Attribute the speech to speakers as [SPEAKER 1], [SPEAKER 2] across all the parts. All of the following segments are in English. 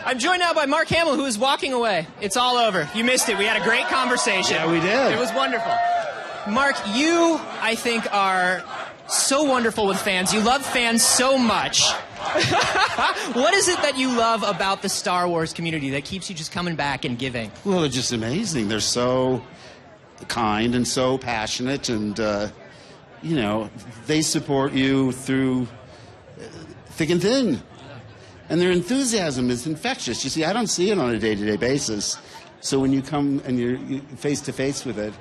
[SPEAKER 1] I'm joined now by Mark Hamill, who is walking away. It's all over. You missed it. We had a great conversation.
[SPEAKER 2] Yeah, we did.
[SPEAKER 1] It was wonderful. Mark, you, I think, are so wonderful with fans. You love fans so much. What is it that you love about the Star Wars community that keeps you just coming back and giving?
[SPEAKER 2] Well, they're just amazing. They're so kind and so passionate, and, you know, they support you through thick and thin. And their enthusiasm is infectious. You see, I don't see it on a day-to-day basis. So when you come and you're face-to-face with it,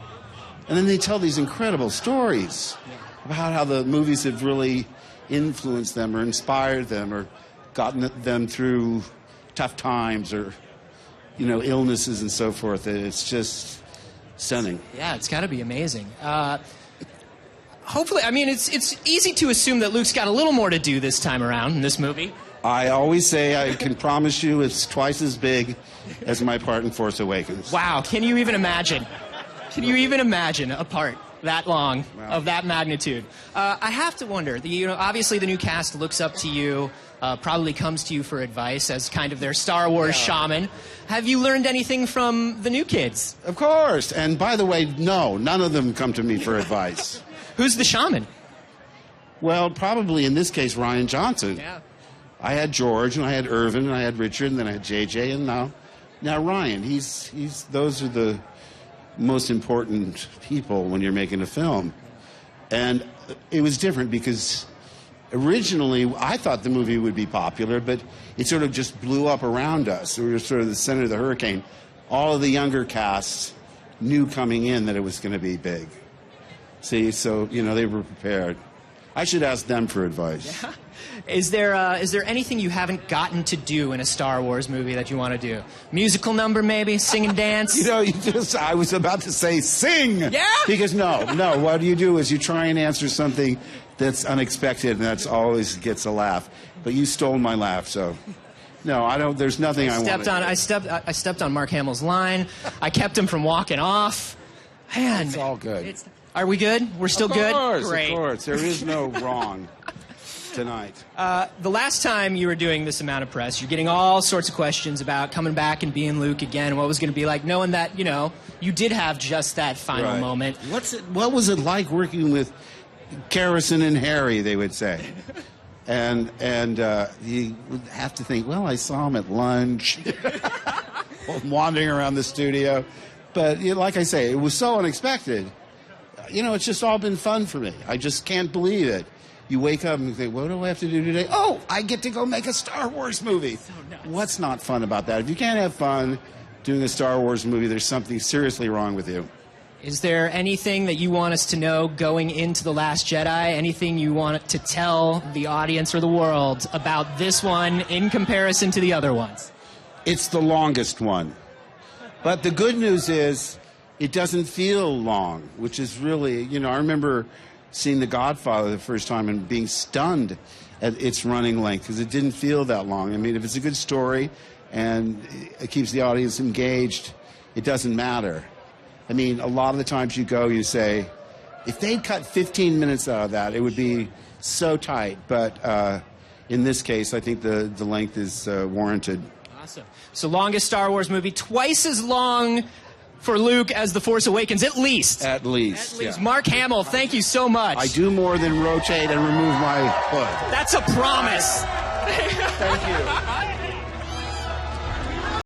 [SPEAKER 2] and then they tell these incredible stories about how the movies have really influenced them or inspired them or gotten them through tough times or, you know, illnesses and so forth. It's just stunning.
[SPEAKER 1] Yeah, it's got to be amazing. Hopefully, I mean, it's easy to assume that Luke's got a little more to do this time around in this movie.
[SPEAKER 2] I always say I can promise you it's twice as big as my part in Force Awakens.
[SPEAKER 1] Wow, can you even imagine? Can you even imagine a part that long, of that magnitude? I have to wonder, you know, obviously the new cast looks up to you, probably comes to you for advice as kind of their Star Wars shaman. Have you learned anything from the new kids?
[SPEAKER 2] Of course. And by the way, no, none of them come to me for advice.
[SPEAKER 1] Who's the shaman?
[SPEAKER 2] Well, probably in this case, Rian Johnson.
[SPEAKER 1] Yeah.
[SPEAKER 2] I had George, and I had Irvin, and I had Richard, and then I had JJ, and now Ryan. He's those are the most important people when you're making a film. And it was different because originally I thought the movie would be popular, but it sort of just blew up around us. We were sort of the center of the hurricane. All of the younger casts knew coming in that it was going to be big. See, so, you know, they were prepared. I should ask them for advice.
[SPEAKER 1] Yeah. Is there anything you haven't gotten to do in a Star Wars movie that you want to do? Musical number, maybe? Sing and dance?
[SPEAKER 2] You know, I was about to say sing!
[SPEAKER 1] Yeah?
[SPEAKER 2] Because no, what you do is you try and answer something that's unexpected, and that's always gets a laugh. But you stole my laugh, so... No, I don't, there's nothing I want.
[SPEAKER 1] I stepped on Mark Hamill's line. I kept him from walking off. Man.
[SPEAKER 2] It's all good.
[SPEAKER 1] Are we good? We're still good? Great.
[SPEAKER 2] Of course. There is no wrong tonight.
[SPEAKER 1] The last time you were doing this amount of press, you're getting all sorts of questions about coming back and being Luke again, what was going to be like, knowing that, you know, you did have just that final moment.
[SPEAKER 2] What was it like working with Garrison and Harry, they would say? And you would have to think, well, I saw him at lunch, wandering around the studio. But you know, like I say, it was so unexpected. You know, it's just all been fun for me. I just can't believe it. You wake up and think, what do I have to do today? Oh, I get to go make a Star Wars movie.
[SPEAKER 1] So nuts.
[SPEAKER 2] What's not fun about that? If you can't have fun doing a Star Wars movie, there's something seriously wrong with you.
[SPEAKER 1] Is there anything that you want us to know going into The Last Jedi? Anything you want to tell the audience or the world about this one in comparison to the other ones?
[SPEAKER 2] It's the longest one. But the good news is it doesn't feel long, which is really, you know, I remember seeing The Godfather the first time and being stunned at its running length because it didn't feel that long. I mean, if it's a good story and it keeps the audience engaged, it doesn't matter. I mean, a lot of the times you go, you say, if they'd cut 15 minutes out of that, it would be so tight. But in this case, I think the length is warranted.
[SPEAKER 1] Awesome. So longest Star Wars movie, twice as long for Luke as The Force Awakens, at least.
[SPEAKER 2] At least.
[SPEAKER 1] Yeah. Mark Hamill, thank you so much.
[SPEAKER 2] I do more than rotate and remove my hood.
[SPEAKER 1] That's a promise.
[SPEAKER 2] Thank you.